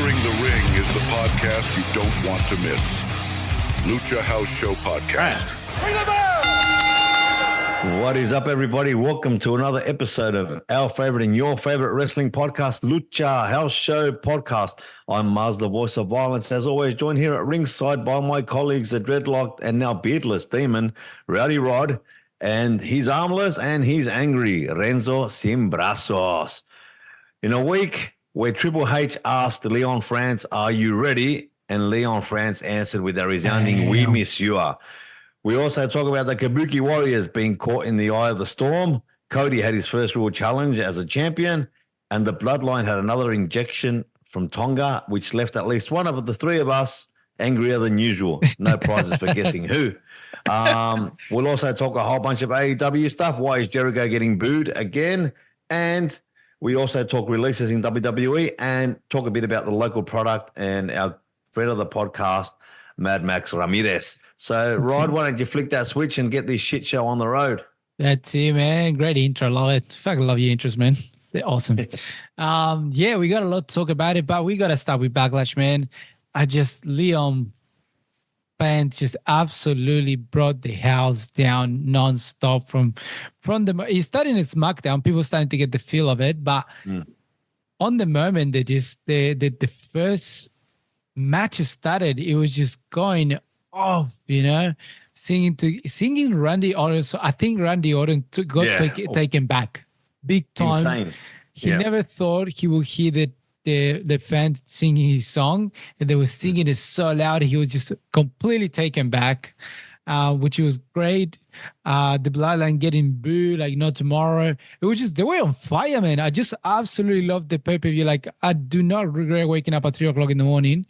Entering the Ring is the podcast you don't want to miss. Lucha House Show Podcast. What is up, everybody? Welcome to another episode of our favorite and your favorite wrestling podcast, Lucha House Show Podcast. I'm Mars, the voice of violence, as always, joined here at ringside by my colleagues, the dreadlocked and now beardless demon, Rowdy Rod, and he's armless and he's angry, Renzo Sin Brazos. In a week where Triple H asked Lyon France, "Are you ready?" and Lyon France answered with a resounding, "We miss you." We also talk about the Kabuki Warriors being caught in the eye of the storm. Cody had his first real challenge as a champion, and the Bloodline had another injection from Tonga, which left at least one of the three of us angrier than usual. No prizes for guessing who. We'll also talk a whole bunch of AEW stuff. Why is Jericho getting booed again? And we also talk releases in WWE and talk a bit about the local product and our friend of the podcast, Mad Max Ramirez. So, Rod, why don't you flick that switch and get this shit show on the road? That's it, man. Great intro. Love it. Fucking love your intros, man. They're awesome. Yeah, we got a lot to talk about it, but we got to start with Backlash, man. Lyon fans just absolutely brought the house down nonstop from he's starting at SmackDown. People starting to get the feel of it, but on the moment the first match started, it was just going off, singing Randy Orton. So I think Randy Orton got taken back big time. Insane. He never thought he would hear the fans singing his song, and they were singing it so loud. He was just completely taken back, which was great. The Bloodline getting booed like no tomorrow. It was just, they were on fire, man. I just absolutely loved the pay-per-view. Like, I do not regret waking up at 3:00 in the morning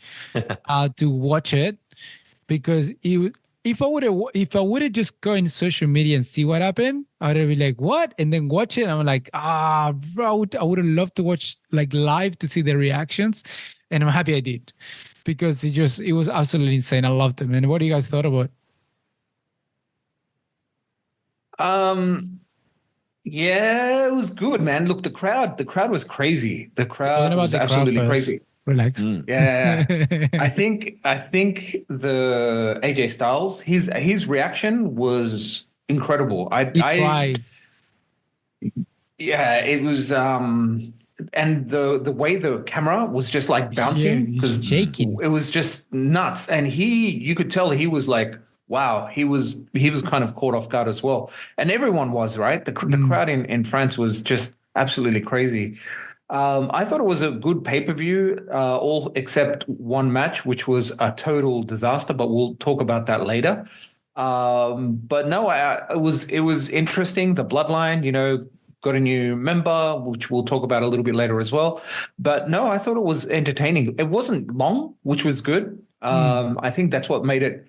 to watch it. Because if I would have just go in social media and see what happened, I would have been like, what? And then watch it. And I'm like, bro, I would have loved to watch like live to see the reactions. And I'm happy I did, because it was absolutely insane. I loved it, man. What do you guys thought about? Yeah, it was good, man. Look, the crowd was crazy. The crowd was absolutely crazy. Relax. Yeah. I think the AJ Styles, his reaction was incredible. He cried. Yeah, it was and the way the camera was just like bouncing, because shaking. It was just nuts. And you could tell he was like, wow, he was kind of caught off guard as well. And everyone was, right? The crowd in France was just absolutely crazy. I thought it was a good pay-per-view, all except one match, which was a total disaster, but we'll talk about that later. But no, it was interesting. The Bloodline, got a new member, which we'll talk about a little bit later as well. But no, I thought it was entertaining. It wasn't long, which was good. I think that's what made it,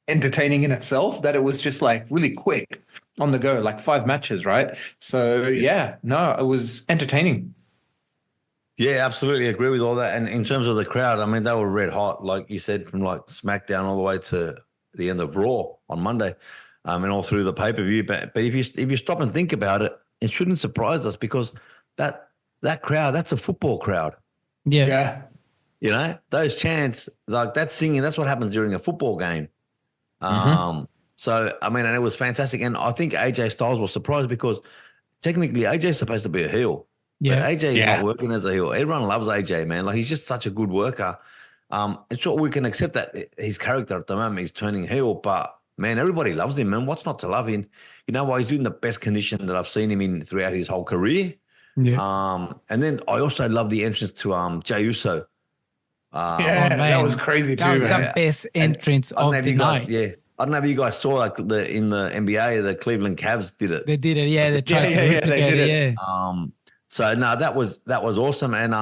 entertaining in itself, that it was just like really quick on the go, like 5 matches, right? So it was entertaining. Yeah, absolutely agree with all that. And in terms of the crowd, I mean, they were red hot, like you said, from like SmackDown all the way to the end of Raw on Monday, and all through the pay-per-view. But if you stop and think about it, it shouldn't surprise us, because that crowd, that's a football crowd. Yeah. Those chants, like that singing, that's what happens during a football game. So, I mean, and it was fantastic. And I think AJ Styles was surprised, because technically AJ's supposed to be a heel. Yeah. But AJ is not working as a heel. Everyone loves AJ, man. Like, he's just such a good worker. And sure, we can accept that his character at the moment is turning heel, but man, everybody loves him, man. What's not to love him? You know what? He's in the best condition that I've seen him in throughout his whole career. Yeah. And then I also love the entrance to Jey Uso. That was crazy too. That was the best entrance of the night. Yeah. I don't know if you guys saw, like, in the NBA, the Cleveland Cavs did it. They did it, yeah. They tried they did it. Yeah. So no, that was awesome. And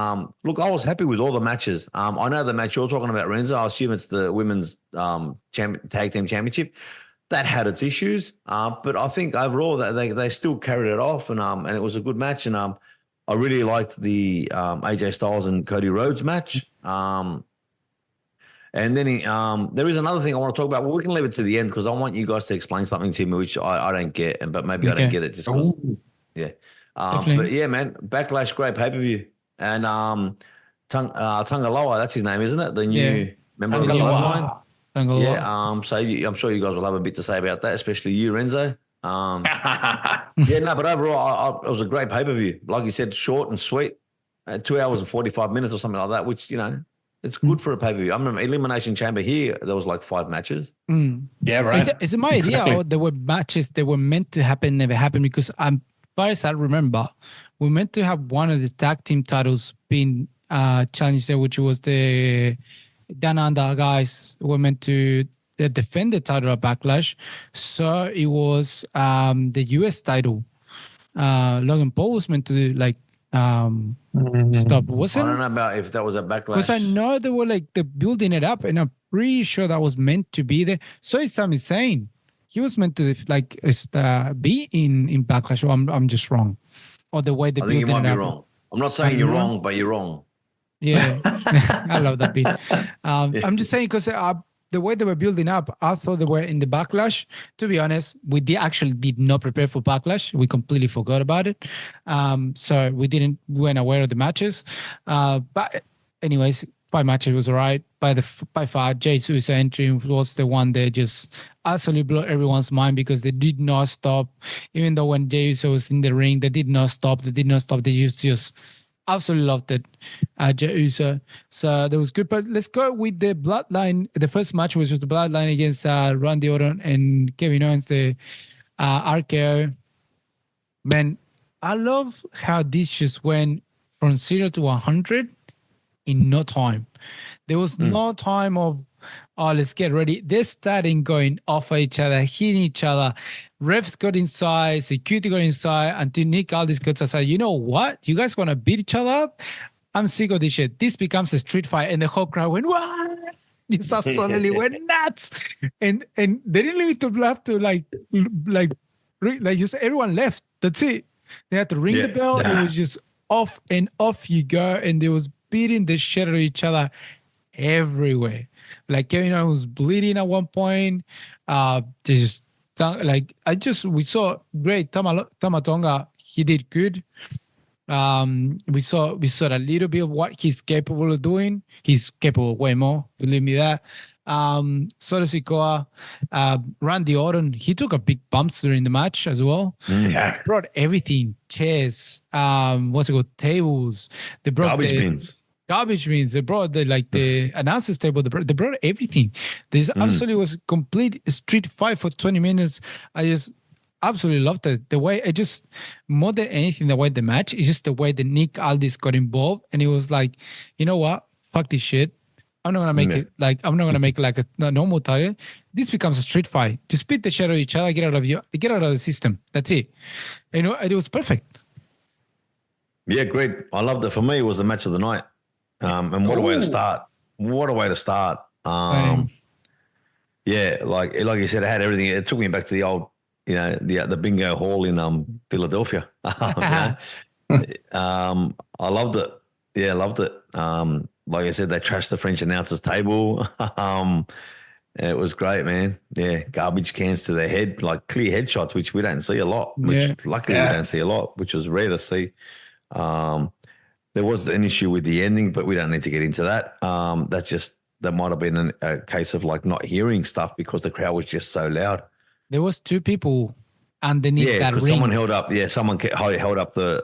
look, I was happy with all the matches. I know the match you're talking about, Renzo. I assume it's the women's tag team championship. That had its issues, but I think overall that they still carried it off, and it was a good match. And I really liked the AJ Styles and Cody Rhodes match. And then there is another thing I want to talk about. Well, we can leave it to the end, because I want you guys to explain something to me which I don't get, but maybe I don't get it just because. Yeah. But yeah, man, Backlash, great pay-per-view. And Tungaloa, that's his name, isn't it? The new Yeah. member of the Tungaloa. bloodline. Tungaloa. Yeah. So I'm sure you guys will have a bit to say about that, especially you, Renzo. Yeah, no, but overall, it was a great pay-per-view. Like you said, short and sweet, 2 hours and 45 minutes or something like that, which, it's good for a pay-per-view. I remember Elimination Chamber here, there was like 5 matches. Yeah, right. Is it my idea or there were matches that were meant to happen, never happened? Because as far as I remember, we meant to have one of the tag team titles being challenged there, which was the Down Under guys were meant to defend the title at Backlash. So it was the US title. Logan Paul was meant to stop. Wasn't I don't know about if that was a Backlash. because I know they were they're building it up, and I'm pretty sure that was meant to be there. So it's insane. He was meant to be in Backlash. Or I'm just wrong, or the way they I building think you might it be up. wrong. I'm not saying you're wrong, but you're wrong. Yeah, I love that bit. I'm just saying because the way they were building up, I thought they were in the Backlash. To be honest, we did not prepare for Backlash. We completely forgot about it. So we weren't aware of the matches. But anyways, 5 matches was all right. By far, Jay Uso entry was the one that just absolutely blew everyone's mind because they did not stop. Even though when Jay Uso was in the ring, they did not stop. They just absolutely loved it, Jey Uso. So that was good. But let's go with the Bloodline. The first match was just the Bloodline against Randy Orton and Kevin Owens, the RKO. Man, I love how this just went from 0 to 100 in no time. There was no time of, let's get ready. They're starting going off at each other, hitting each other. Refs got inside, security got inside, until Nick Aldis got to say, you know what? You guys want to beat each other up? I'm sick of this shit. This becomes a street fight. And the whole crowd went, what? Just suddenly went nuts. And they didn't leave it to have to just everyone left. That's it. They had to ring the bell. It was just off and off you go. And they was beating the shit out of each other everywhere. Like Kevin Owens was bleeding at one point. We saw great Tamatonga. He did good. We saw a little bit of what he's capable of doing. He's capable of way more. Believe me that. Solo Sikoa, Randy Orton, he took a big bumps during the match as well. Yeah. Brought everything, chairs, tables. They brought garbage bins. They brought the announcers table. They brought everything. This absolutely was complete street fight for 20 minutes. I just absolutely loved it. The way more than anything, the way the match is just the way that Nick Aldis got involved, and it was like, you know what? Fuck this shit. I'm not gonna make it I'm not gonna make it a normal title. This becomes a street fight. Just beat the shit out of each other. Get out of the system. That's it. It was perfect. Yeah, great. I loved it. For me, it was the match of the night. And what a way to start. Yeah, like you said, I had everything. It took me back to the old, the bingo hall in Philadelphia. I loved it. Yeah, I loved it. Like I said, they trashed the French announcers table. It was great, man. Yeah, garbage cans to their head, like clear headshots, which we don't see a lot. Luckily we don't see a lot, which was rare to see. There was an issue with the ending, but we don't need to get into that. That might have been a case of not hearing stuff because the crowd was just so loud. There was 2 people underneath that ring. Someone held up. Yeah, someone held up the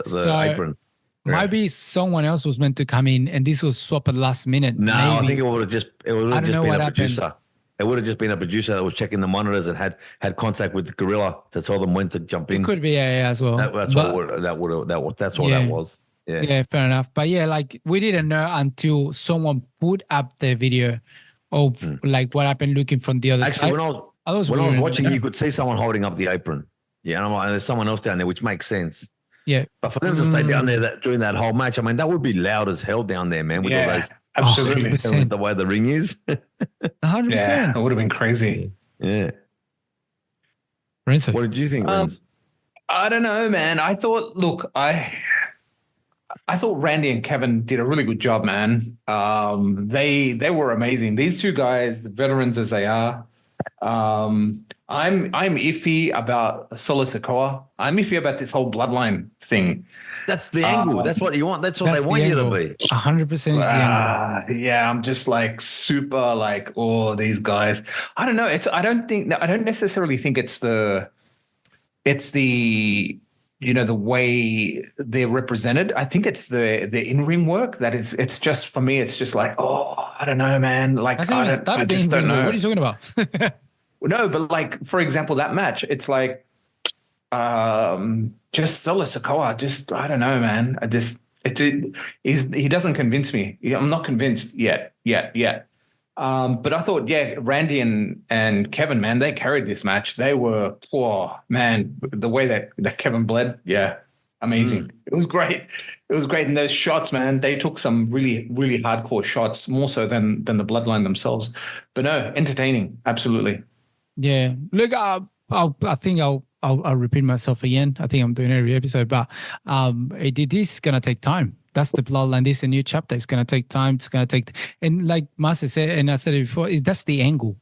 apron. Maybe someone else was meant to come in, and this was swapped at the last minute. No, maybe. I think it would have just been a producer. It would have just been a producer that was checking the monitors and had contact with the Gorilla to tell them when to jump in. It could be as well. That's all that was. Yeah, fair enough. But we didn't know until someone put up the video of what happened looking from the other side. Actually, when I was watching, you could see someone holding up the apron. Yeah, and I'm like, there's someone else down there, which makes sense. Yeah. But for them to stay down there during that whole match, I mean, that would be loud as hell down there, man, with all those absolutely the way the ring is. 100%. Yeah, it would have been crazy. Yeah. Renzo. What did you think, Renz? I don't know, man. I thought Randy and Kevin did a really good job, man. They were amazing. These 2 guys, veterans as they are, I I'm iffy about Solo Sikoa. I'm iffy about this whole bloodline thing. That's the angle. That's what you want. That's what they want you to be. 100% is the angle. Yeah, I'm just like super like, oh, these guys. I don't know. I don't necessarily think it's the the way they're represented. I think it's the in-ring work that is. It's just for me. It's just like, oh, I don't know, man. Like I just don't know. What are you talking about? No, but like for example, that match. It's like just Solo Sikoa. Just I don't know, man. He doesn't convince me. I'm not convinced yet. But I thought, yeah, Randy and Kevin, man, they carried this match. They were, oh man, the way that Kevin bled, yeah, amazing. It was great. It was great. And those shots, man, they took some really, really hardcore shots, more so than the Bloodline themselves. But no, entertaining, absolutely. Yeah, look, I think I'll repeat myself again. I think I'm doing every episode, but it is gonna take time. That's the bloodline. This is a new chapter. It's gonna take time. It's gonna take, and like Master said, and I said it before, that's the angle.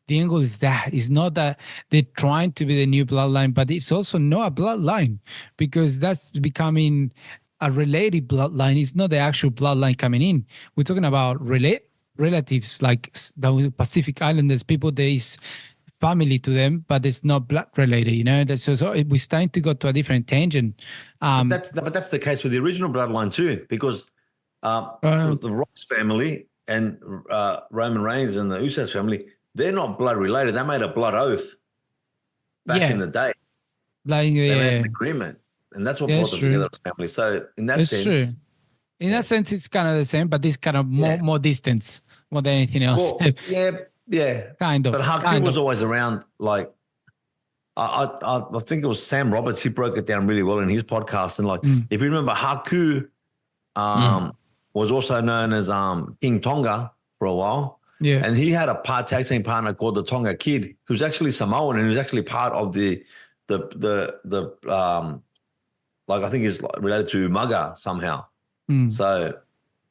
The angle is that it's not that they're trying to be the new bloodline, but it's also not a bloodline because that's becoming a related bloodline. It's not the actual bloodline coming in. We're talking about relatives like the Pacific Islanders, people there is family to them, but it's not blood related, you know. So we're starting to go to a different tangent. But that's the case with the original bloodline too, because the Rock's family and Roman Reigns and the Usos family, they're not blood related. They made a blood oath back in the day. Like, they made an agreement, and that's what brought them together as family. So in that sense, true. In that sense, it's kind of the same, but this kind of more distance more than anything else. Well, yeah, kind of. But Haku was always around. Like, I think it was Sam Roberts. He broke it down really well in his podcast. And like, if you remember, Haku was also known as King Tonga for a while. Yeah, and he had a tag team partner called the Tonga Kid, who's actually Samoan and who's actually part of the like I think is related to Umaga somehow. So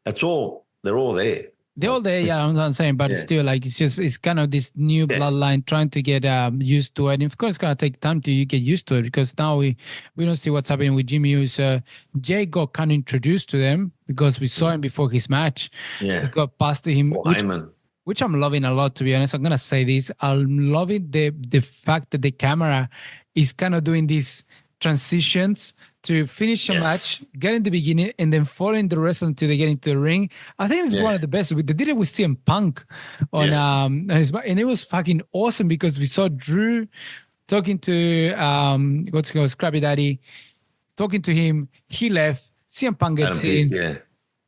they're all there. They're all there, yeah, I'm saying, but it's still like it's kind of this new bloodline trying to get used to it. And of course, it's gonna take time to get used to it because now we don't see what's happening with Jimmy Uso. Jay got kind of introduced to them because we saw him before his match. Yeah, we got passed to him, which I'm loving a lot. To be honest, I'm gonna say this: I'm loving the fact that the camera is kind of doing these transitions to finish a match, get in the beginning, and then following the rest until they get into the ring. I think it's one of the best. They did it with CM Punk on and it was fucking awesome because we saw Drew talking to what's called Scrappy Daddy, talking to him. He left. CM Punk gets in.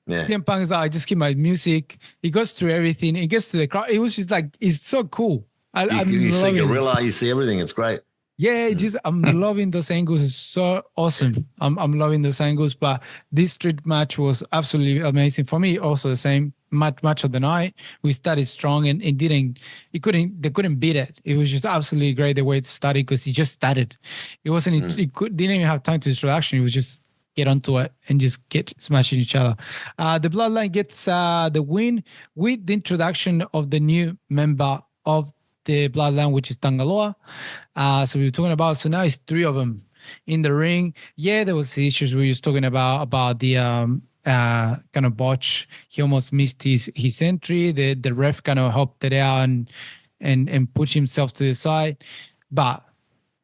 CM Punk is like, I just keep my music. He goes through everything. He gets to the crowd. It was just like, it's so cool. You see Gorilla, you see everything. It's great. Yeah, I'm loving those angles. It's so awesome. I'm loving those angles. But this street match was absolutely amazing for me. Also the same match of the night. We started strong and they couldn't beat it. It was just absolutely great the way it started because it just started. It wasn't. Didn't even have time to introduction. It was just get onto it and just get smashing each other. The Bloodline gets the win with the introduction of the new member of the Bloodline, which is Tangaloa. So we were talking about, so now it's 3 of them in the ring. Yeah, there was issues we were just talking about the kind of botch. He almost missed his entry. The ref kind of helped it out and pushed himself to the side. But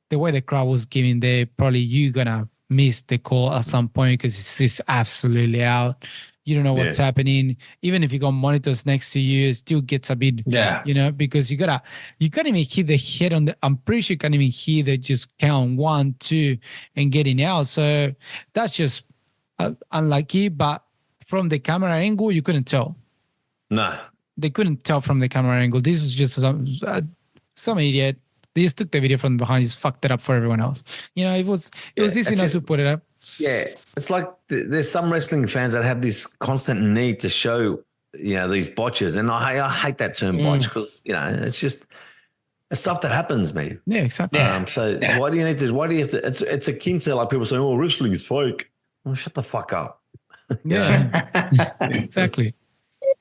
the way the crowd was giving there, probably you're gonna miss the call at some point because it's just absolutely out. You don't know what's happening. Even if you got monitors next to you, it still gets a bit, because you can't even hit the head on the, I'm pretty sure you can't even hear the just count 1, 2 and getting out. So that's just unlucky. But from the camera angle, you couldn't tell. No. They couldn't tell from the camera angle. This was just some idiot. They just took the video from behind, just fucked it up for everyone else. It was easy enough to put it up. Yeah, it's like there's some wrestling fans that have this constant need to show, these botches, and I hate that term botch because it's just it's stuff that happens, mate. Yeah, exactly. Why do you have to? It's akin to like people saying, "Oh, wrestling is fake." Well, shut the fuck up. Yeah, exactly.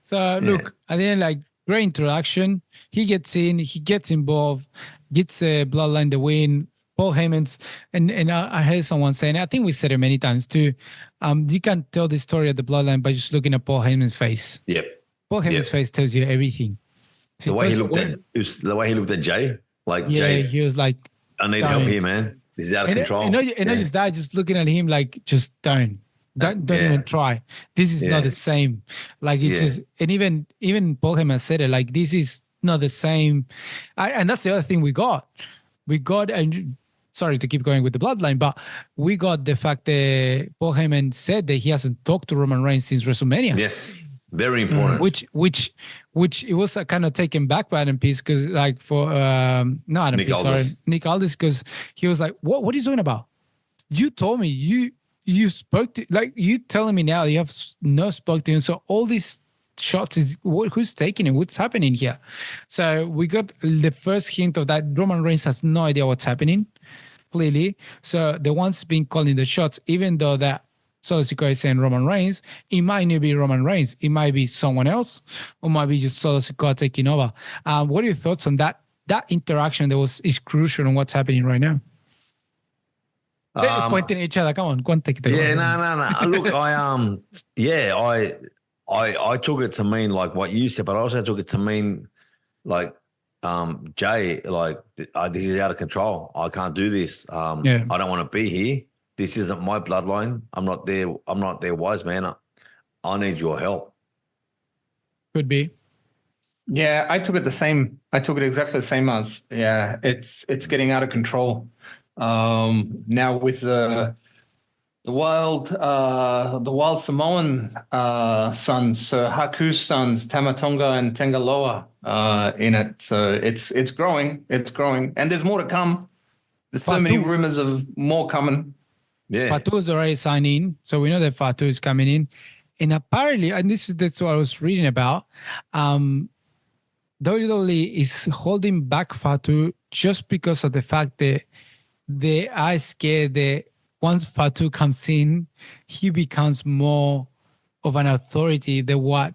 So look, at the end, like great introduction. He gets in, he gets involved. gets Bloodline the win. Paul Heyman's, and I heard someone saying, I think we said it many times too. You can't tell the story of the Bloodline by just looking at Paul Heyman's face. Yep. Paul Heyman's face tells you everything. The way he looked at Jay, like Jay, he was like, I need help here, man. This is out of control. And not just that, just looking at him like, just don't even try. This is not the same. Like it's just, and even Paul Heyman said it, like this is not the same. And that's the other thing we got. And sorry to keep going with the Bloodline, but we got the fact that Paul Heyman said that he hasn't talked to Roman Reigns since WrestleMania. Yes, very important. Which it was kind of taken back by Adam Pearce because, like, for Nick Aldis, because he was like, "What are you talking about? You told me you spoke to, like, you telling me now you have no spoke to him. So all these shots is who's taking it? What's happening here?" So we got the first hint of that. Roman Reigns has no idea what's happening, clearly. So the ones being calling the shots, even though that Solo Sikoa is saying Roman Reigns, it might not be Roman Reigns. It might be someone else, or might be just Solo Sikoa taking over. What are your thoughts on that? That interaction is crucial on what's happening right now. They're pointing at each other. Come on, go and take it. Yeah, no. Look, I took it to mean like what you said, but I also took it to mean like Jay, like this is out of control. I can't do this. I don't want to be here. This isn't my bloodline. I'm not their wise man. I need your help. Could be. Yeah, I took it the same. I took it exactly the same as it's getting out of control. Now with the wild Samoan sons, Haku's sons, Tamatonga and Tangaloa in it. So it's growing, and there's more to come. There's so many rumors of more coming. Yeah, Fatu's already signed in, so we know that Fatu is coming in, and apparently, and that's what I was reading about. WWE is holding back Fatu just because of the fact that they are scared that once Fatu comes in, he becomes more of an authority than what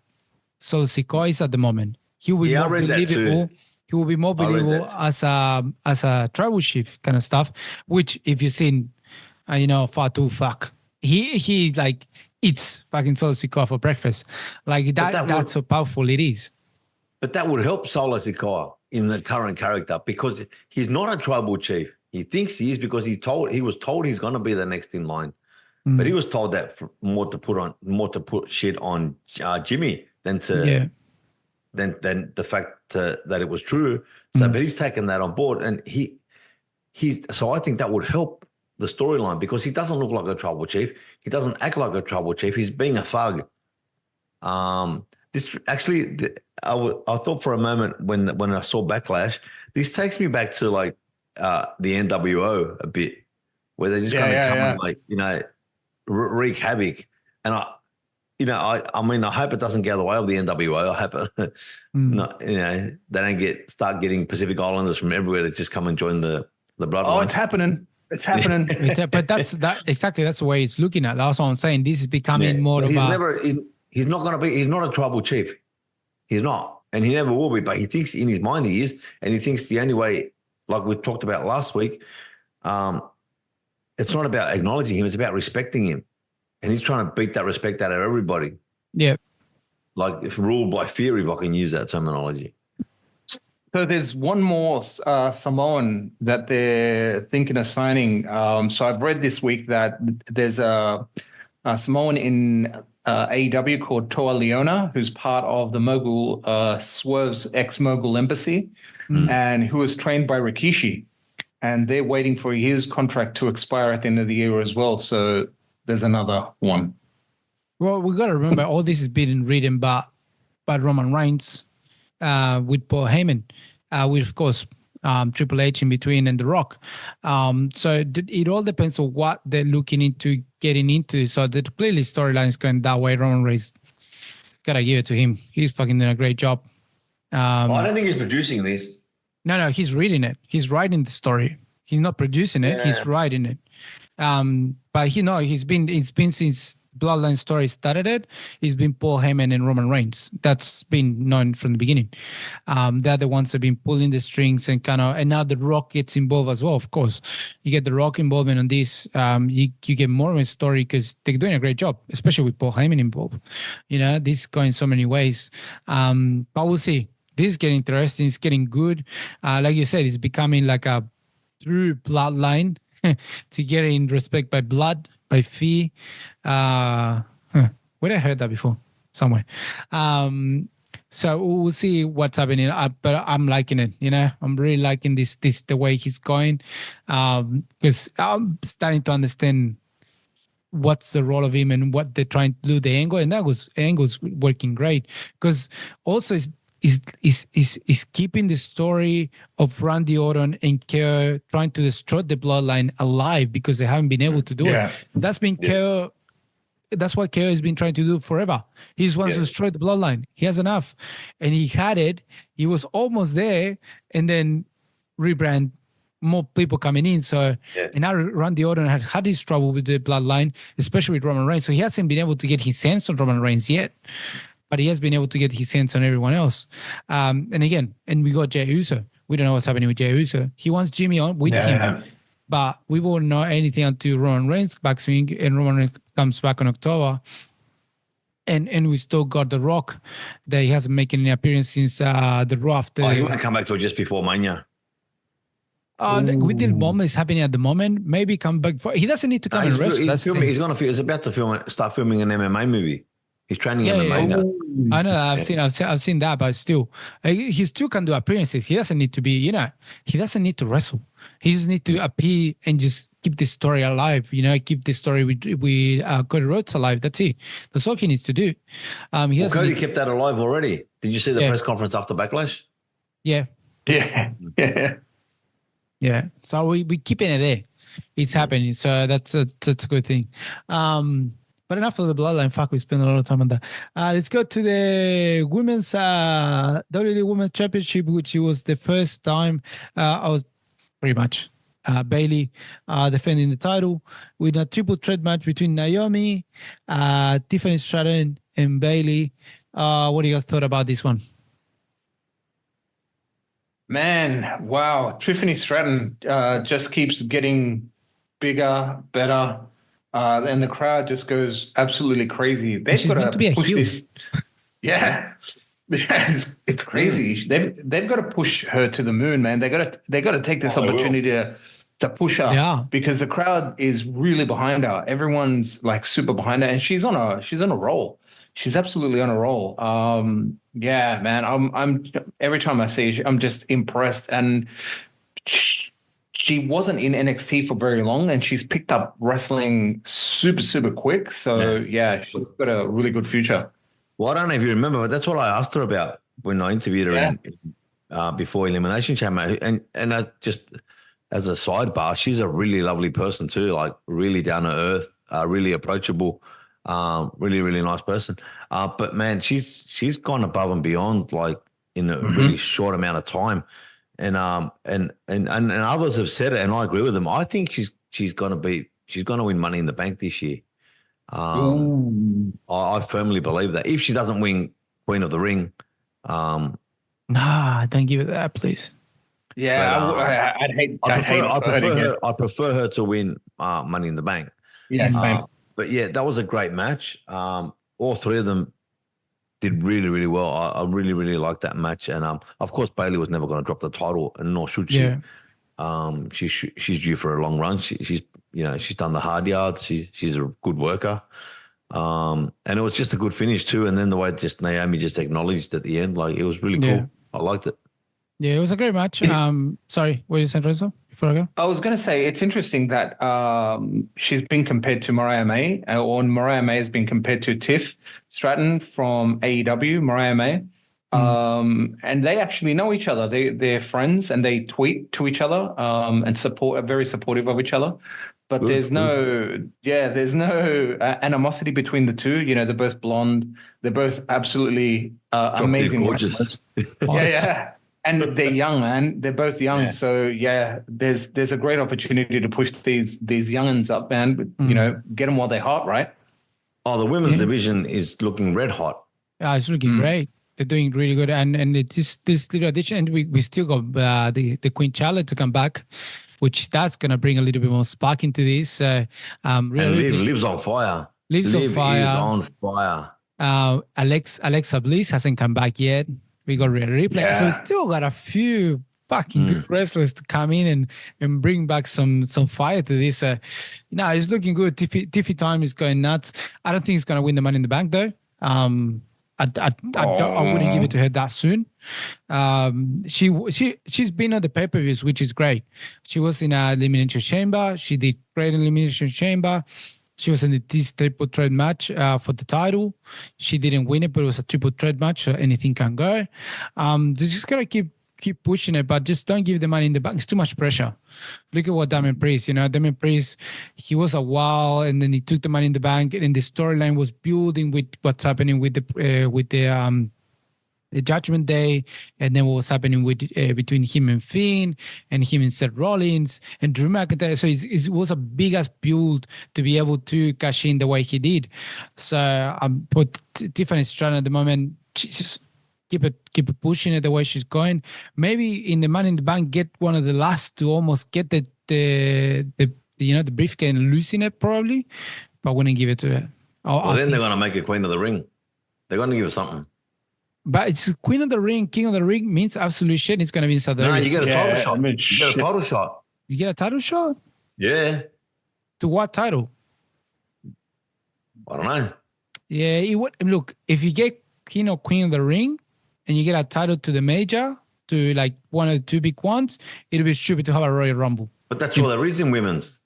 Solo Sikoa is at the moment. He will be more believable. He will be more believable as a tribal chief kind of stuff. Which, if you've seen, Fatu, he like eats fucking Solo Sikoa for breakfast. Like that's how powerful it is. But that would help Solo Sikoa in the current character because he's not a tribal chief. He thinks he is because he was told he's going to be the next in line. But he was told that more to put shit on Jimmy than the fact that it was true. So, but he's taken that on board, and so I think that would help the storyline because he doesn't look like a tribal chief. He doesn't act like a tribal chief. He's being a thug. This actually, I thought for a moment when I saw Backlash, this takes me back to like the NWO a bit, where they're just going to come and like wreak havoc. And I hope it doesn't go the way of the NWO. I hope they don't start getting Pacific Islanders from everywhere to just come and join the bloodline. Oh, it's happening. It's happening. But that's the way it's looking at. That's what I'm saying. This is becoming more of he's not going to be. He's not a tribal chief. He's not, and he never will be. But he thinks in his mind he is, and he thinks the only way, like we talked about last week, it's not about acknowledging him. It's about respecting him, and he's trying to beat that respect out of everybody. Yeah, like ruled by fear, if I can use that terminology. So there's one more Samoan that they're thinking of signing. So I've read this week that there's a Samoan in AEW called Toa Leona, who's part of the Mogul Swerve's ex-Mogul embassy, and who was trained by Rikishi. And they're waiting for his contract to expire at the end of the year as well. So there's another one. Well, we got to remember all this is being written by Roman Reigns with Paul Heyman, with, of course, Triple H in between and The Rock. So it all depends on what they're looking into getting into. So the clearly storyline is going that way. Roman Reigns, gotta give it to him. He's fucking doing a great job. I don't think he's producing this. No, he's reading it. He's writing the story. He's not producing it. Yeah. He's writing it. But it's been since bloodline story started it, it's been Paul Heyman and Roman Reigns. That's been known from the beginning. They're the ones that have been pulling the strings and and now The Rock gets involved as well. Of course, you get The Rock involvement on this. You get more of a story because they're doing a great job, especially with Paul Heyman involved. This is going so many ways. But we'll see. This is getting interesting. It's getting good. Like you said, it's becoming like a true bloodline to get in respect by blood, by fee. Where I heard that before? Somewhere. So we'll see what's happening. But I'm liking it. I'm really liking this the way he's going, because I'm starting to understand what's the role of him and what they're trying to do. The angle's working great, because also is keeping the story of Randy Orton and KO trying to destroy the bloodline alive because they haven't been able to do it. That's been KO. That's what KO has been trying to do forever. He just wants to destroy the bloodline. He has enough. And he had it. He was almost there. And then rebrand, more people coming in. So, and now Randy Orton has had his trouble with the bloodline, especially with Roman Reigns. So he hasn't been able to get his hands on Roman Reigns yet. But he has been able to get his hands on everyone else. And we got Jey Uso. We don't know what's happening with Jey Uso. He wants Jimmy on with him. But we won't know anything until Roman Reigns back swing, and Roman Reigns comes back in October. And we still got The Rock that he hasn't made any appearance since the Raw after. He won't come back till just before Mania. With the moment is happening at the moment, maybe come back. He doesn't need to come and wrestle. He's about to start filming an MMA movie. He's training MMA now. I know. I've seen that, but still, he still can do appearances. He doesn't need to be. He doesn't need to wrestle. He just need to appear and just keep the story alive. Keep the story with Cody Rhodes alive. That's it. That's all he needs to do. Cody kept that alive already. Did you see the press conference after Backlash? Yeah. So we keeping it there. It's happening. So that's a good thing. But enough of the bloodline. Fuck, we spent a lot of time on that. Let's go to the women's WWE Women's Championship, which was the first time I was pretty much Bailey defending the title with a triple threat match between Naomi, Tiffany Stratton, and Bailey. What do you guys thought about this one? Man, wow. Tiffany Stratton just keeps getting bigger, better. And the crowd just goes absolutely crazy. They've got to push this. Yeah, it's crazy. They've got to push her to the moon, man. They got to take this opportunity to push her, because the crowd is really behind her. Everyone's like super behind her, and she's on a roll. She's absolutely on a roll. Yeah, man. I'm every time I see her, I'm just impressed. And she wasn't in NXT for very long, and she's picked up wrestling super, super quick. So, she's got a really good future. Well, I don't know if you remember, but that's what I asked her about when I interviewed her before Elimination Chamber. And I just, as a sidebar, she's a really lovely person too, like really down to earth, really approachable, really, really nice person. But, man, she's gone above and beyond, like, in a really short amount of time. And others have said it, and I agree with them. I think she's going to win Money in the Bank this year. I firmly believe that. If she doesn't win Queen of the Ring, don't give it that, please. Yeah, I prefer her to win Money in the Bank. Yeah, same. But yeah, that was a great match. All three of them did really, really well. I really, really liked that match. And of course, Bailey was never going to drop the title, and nor should she. She's due for a long run. She's done the hard yards. She's a good worker. And it was just a good finish too. And then the way just Naomi just acknowledged at the end, like, it was really cool. I liked it. Yeah, it was a great match. Sorry, what did you say, Renzo? Before I go, I was going to say it's interesting that she's been compared to Mariah May, or Mariah May has been compared to Tiff Stratton from AEW, Mariah May. And they actually know each other. They're friends, and they tweet to each other and are very supportive of each other. But there's no animosity between the two. They're both blonde. They're both absolutely amazing wrestlers. Yeah. And they're young, man. They're both young. Yeah. So, there's a great opportunity to push these youngins up, man. Get them while they're hot, right? Oh, the women's division is looking red hot. It's looking great. They're doing really good, and it's just this little addition. And we still got the Queen Charlotte to come back, which that's gonna bring a little bit more spark into this. And Liv's on fire. Liv is on fire. Alexa Bliss hasn't come back yet. We got replay, so we still got a few fucking good wrestlers to come in and bring back some fire to this. It's looking good. Tiffy time is going nuts. I don't think he's gonna win the Money in the Bank though. I wouldn't give it to her that soon. She's been on the pay-per-views, which is great. She was in Elimination Chamber. She did great in Elimination Chamber. She was in this triple threat match for the title. She didn't win it, but it was a triple threat match, so anything can go. They just gotta keep pushing it, but just don't give the Money in the Bank. It's too much pressure. Look at what Damian Priest, Damian Priest, he was a while, and then he took the Money in the Bank, and the storyline was building with what's happening with the Judgment Day, and then what was happening with between him and Finn, and him and Seth Rollins and Drew McIntyre. So it was a big ass build to be able to cash in the way he did. So put Tiffany Stratton at the moment. She's just keep it pushing it the way she's going. Maybe in the Money in the Bank, get one of the last to almost get the briefcase and losing it probably, but wouldn't give it to her. Then they're gonna make a Queen of the Ring. They're gonna give her something. But it's Queen of the Ring, King of the Ring means absolute shit. It's gonna be in South No, Africa. you get a title shot. You get a title shot. You get a title shot? Yeah. To what title? I don't know. Yeah, look, if you get King or Queen of the Ring and you get a title to the major, to like one of the two big ones, it'll be stupid to have a Royal Rumble. But that's all there is in women's.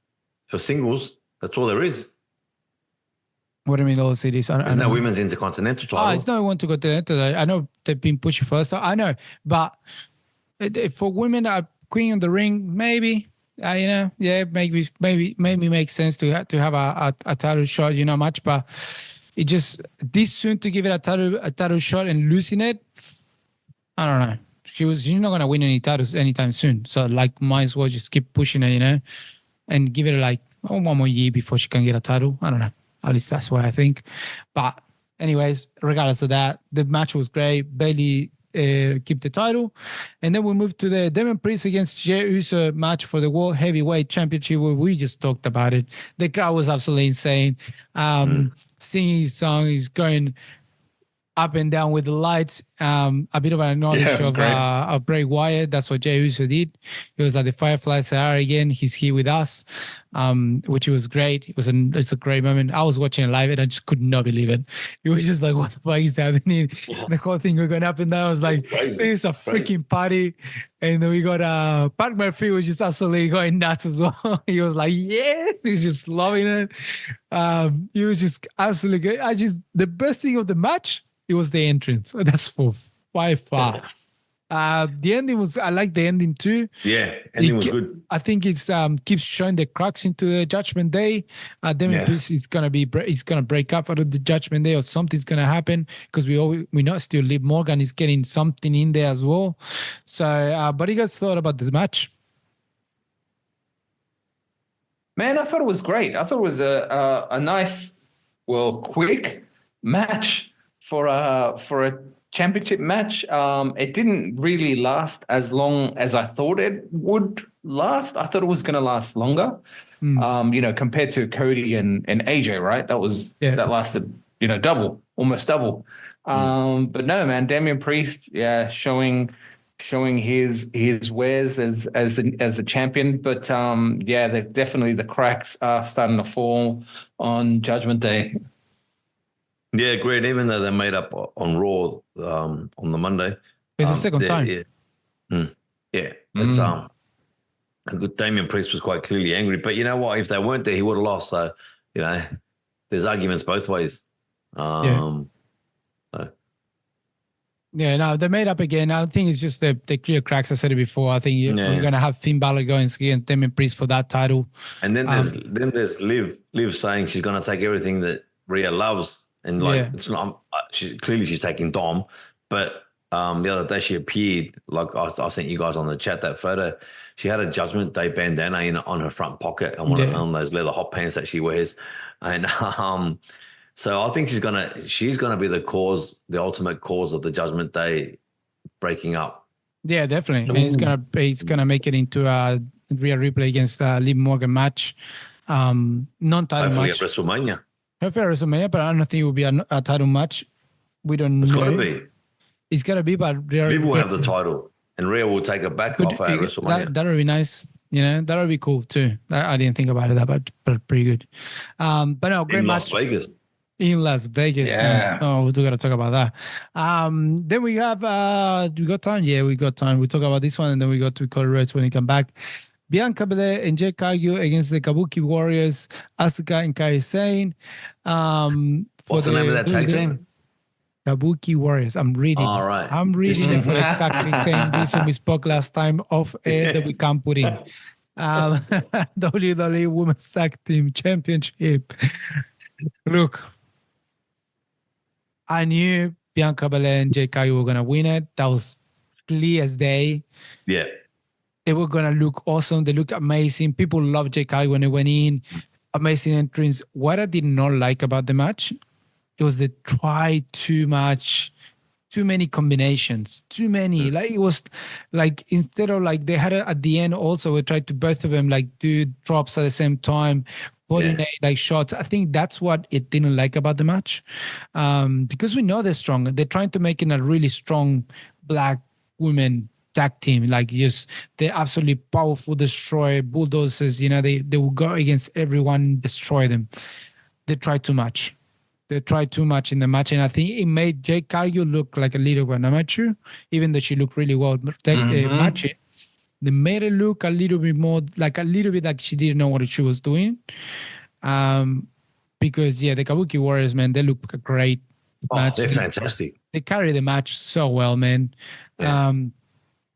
For singles, that's all there is. What do you mean all cities? There's no women's intercontinental title. It's no one to go to. I know they've been pushing first. I know, but for women, Queen of the Ring, maybe. Maybe makes sense to have a title shot. Much, but it just this soon to give it a title shot and losing it. I don't know. She's not gonna win any titles anytime soon. So might as well just keep pushing it, and give it one more year before she can get a title. I don't know. At least that's what I think. But anyways, regardless of that, the match was great. Bayley kept the title. And then we moved to the Damian Priest against Jey Uso match for the World Heavyweight Championship, where we just talked about it. The crowd was absolutely insane. Singing his song, he's going up and down with the lights. A bit of an knowledge of Bray Wyatt. That's what Jey Uso did. It was like the Fireflies are again. He's here with us, which was great. It's a great moment. I was watching it live and I just could not believe it. It was just like, what the fuck is happening? Yeah. The whole thing was going up and down. I was like, this is a freaking party. And then we got Pat Murphy was just absolutely going nuts as well. He was like, yeah, he's just loving it. He was just absolutely great. The best thing of the match, it was the entrance. That's by far. The ending I like the ending too. Yeah, ending was good. I think it's keeps showing the cracks into the Judgment Day. Damian Priest is gonna break up out of the Judgment Day, or something's gonna happen, because we know still Liv Morgan is getting something in there as well. So, but you guys thought about this match? Man, I thought it was great. I thought it was a nice, quick match for a championship match. It didn't really last as long as I thought it would last. I thought it was going to last longer, compared to Cody and AJ, right? That lasted, almost double. But no, man, Damian Priest, showing his wares as a champion. But definitely the cracks are starting to fall on Judgment Day. Yeah, great. Even though they made up on Raw on the Monday, it's the second time. It's a good. Damian Priest was quite clearly angry, but you know what? If they weren't there, he would have lost. So there's arguments both ways. No, they made up again. I think it's just the clear cracks. I said it before. I think we're gonna have Finn Balor going against Damian Priest for that title. And then there's Liv saying she's gonna take everything that Rhea loves. And it's not. She's taking Dom, but the other day she appeared. Like I sent you guys on the chat that photo. She had a Judgment Day bandana on her front pocket and on those leather hot pants that she wears. And So I think she's gonna be the ultimate cause of the Judgment Day breaking up. Yeah, definitely. And it's gonna make it into a Rhea Ripley against Liv Morgan match, non-title Hopefully match. at WrestleMania. Hopefully at WrestleMania, but I don't think it will be a title match. We don't It's know. got to be. It's gotta be, but Liv will have the title, and Rhea will take it back off at WrestleMania. That would be nice. That would be cool too. I didn't think about it, but pretty good. But no, great in match. Las Vegas. In Las Vegas. Yeah. Oh, we got to talk about that. Then we have, we got time? Yeah, we got time. We talk about this one, and then we go to Cody Rhodes when he come back. Bianca Belair and Jade Cargill against the Kabuki Warriors, Asuka and Kairi Sane. What's the name of that tag team? Kabuki Warriors. I'm reading. All right. I'm reading it for exactly the same reason we spoke last time off air that we can't put in. WWE Women's Tag Team Championship. Look, I knew Bianca Belair and Jade Cargill were going to win it. That was clear as day. Yeah. They were going to look awesome. They look amazing. People loved Jade Cargill when they went in. Amazing entrance. What I did not like about the match, it was they tried too much, too many combinations, too many. Like it was like instead of like they had at the end also, we tried to both of them like do drops at the same time, coordinate like shots. I think that's what it didn't like about the match, because we know they're strong. They're trying to make it a really strong black women tag team, like just they're absolutely powerful, destroy bulldozers. They will go against everyone, destroy them. They try too much. They tried too much in the match, and I think it made Jade Cargill look like a little bit amateur, even though she looked really well matching. They made it look a little bit more like she didn't know what she was doing. Because the Kabuki Warriors, man, they look great. Match. They're fantastic. They carry the match so well, man. Yeah.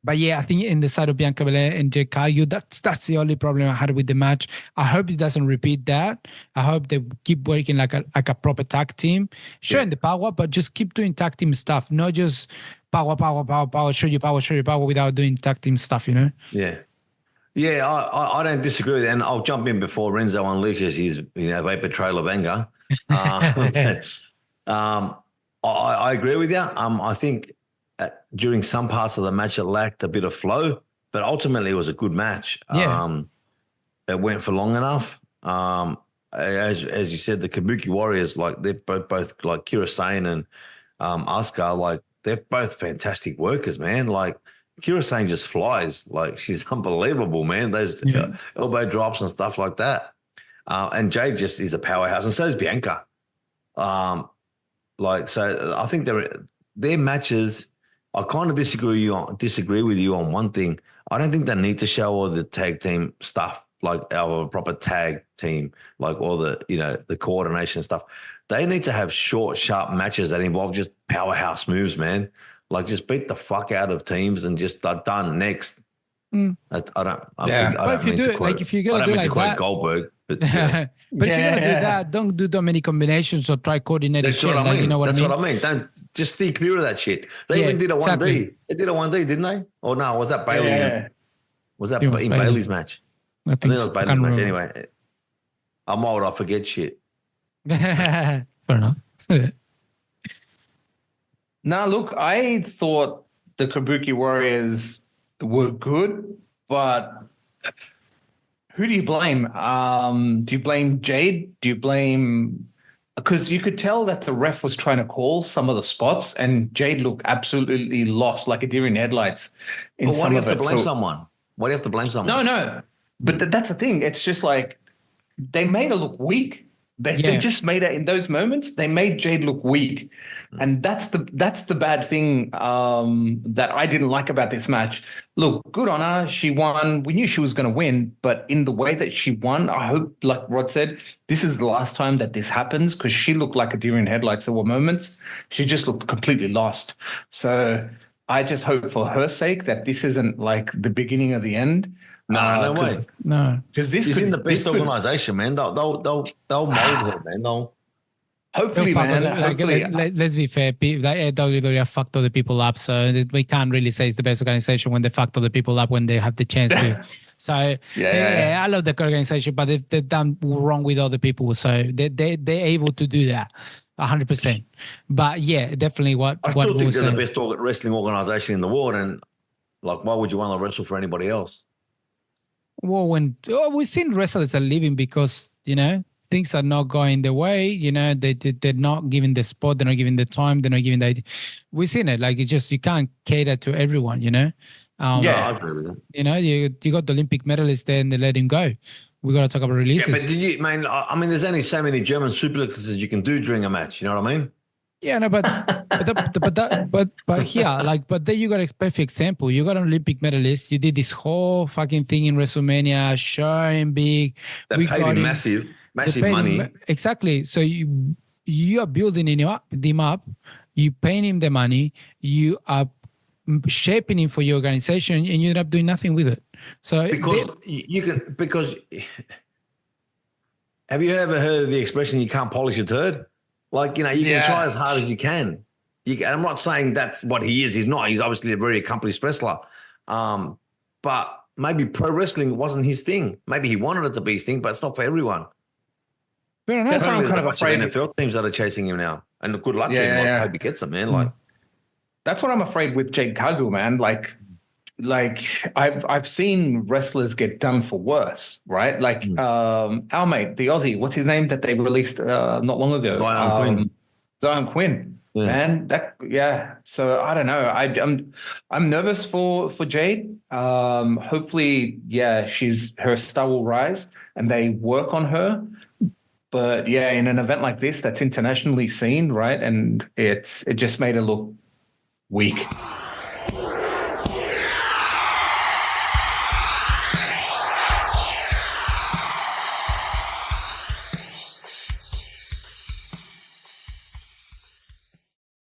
But yeah, I think in the side of Bianca Belair and Jade Cargill, that's the only problem I had with the match. I hope it doesn't repeat that. I hope they keep working like a proper tag team, showing the power, but just keep doing tag team stuff, not just power, show you power without doing tag team stuff, Yeah. Yeah, I don't disagree with that. And I'll jump in before Renzo unleashes his vapor trail of anger. I agree with you. I think during some parts of the match, it lacked a bit of flow, but ultimately it was a good match. Yeah. It went for long enough. As you said, the Kabuki Warriors, like they're both like Kira Sane and Asuka, like they're both fantastic workers, man. Like Kira Sane just flies. Like she's unbelievable, man. Those elbow drops and stuff like that. And Jade just is a powerhouse, and so is Bianca. So I think their matches. I kind of disagree with you on one thing. I don't think they need to show all the tag team stuff, like our proper tag team, like all the the coordination stuff. They need to have short, sharp matches that involve just powerhouse moves, man. Like just beat the fuck out of teams and just done next. I don't mean to quote Goldberg, but yeah. But if you're gonna do that, don't do that many combinations or try coordinating. That's shit. what I mean. You know what I mean? What I mean. Don't just stay clear of that shit. They even did a 1D. Exactly. They did a 1D, didn't they? Or no? Was that Bailey? Yeah. Was that in Bailey's match? I think it was Bailey's match. Anyway, I'm old. I forget shit. Fair enough. Now, look, I thought the Kabuki Warriors were good, but who do you blame? Do you blame Jade? Do you blame... Because you could tell that the ref was trying to call some of the spots, and Jade looked absolutely lost, like a deer in headlights in some of it. Why do you have to blame someone? Why do you have to blame someone? No. But that's the thing. It's just like they made her look weak. They just made her in those moments. They made Jade look weak, and that's the bad thing that I didn't like about this match. Look, good on her. She won. We knew she was going to win, but in the way that she won, I hope, like Rod said, this is the last time that this happens, because she looked like a deer in headlights. There were moments she just looked completely lost. So I just hope for her sake that this isn't like the beginning of the end. No way. No, because she's in the best organization, man. They'll mold her, man. Hopefully, Fuck man. other- like, Hopefully, let's be fair. WWE have fucked other people up, so we can't really say it's the best organization when they fucked other people up when they have the chance to. So Yeah. I love the organization, but they've done wrong with other people, so they're able to do that 100%. But yeah, definitely what I still think was they're the said. best wrestling organization in the world, and like, why would you want to wrestle for anybody else? Well, we've seen wrestlers are leaving because things are not going their way. They're not giving the spot, they're not giving the time, they're not giving the. We've seen it. Like, it's just you can't cater to everyone. No, I agree with that. You got the Olympic medalists there and they let him go. We got to talk about Yeah, releases. but did you, man? I mean, there's only so many German suplexes you can do during a match. You know what I mean? Yeah, no, but here, like, but then you got a perfect example. You got an Olympic medalist. You did this whole fucking thing in WrestleMania, showing big. They paid him massive money. Exactly. So you are building him up. You paying him the money. You are shaping him for your organization, and you end up doing nothing with it. So because have you ever heard of the expression "you can't polish a turd"? Like, you can try as hard as you can. I'm not saying that's what he is. He's not. He's obviously a very accomplished wrestler. But maybe pro wrestling wasn't his thing. Maybe he wanted it to be his thing, but it's not for everyone. Fair enough. That's what I'm kind of afraid. NFL teams that are chasing him now, and good luck to him. I hope he gets them, man. Like, that's what I'm afraid with Jade Cargill, man. Like I've seen wrestlers get done for worse, right? Like our mate, the Aussie, what's his name that they released not long ago? Zion Quinn. Man, So I don't know. I'm nervous for Jade. Hopefully, her star will rise and they work on her. But yeah, in an event like this that's internationally seen, right? And it just made her look weak.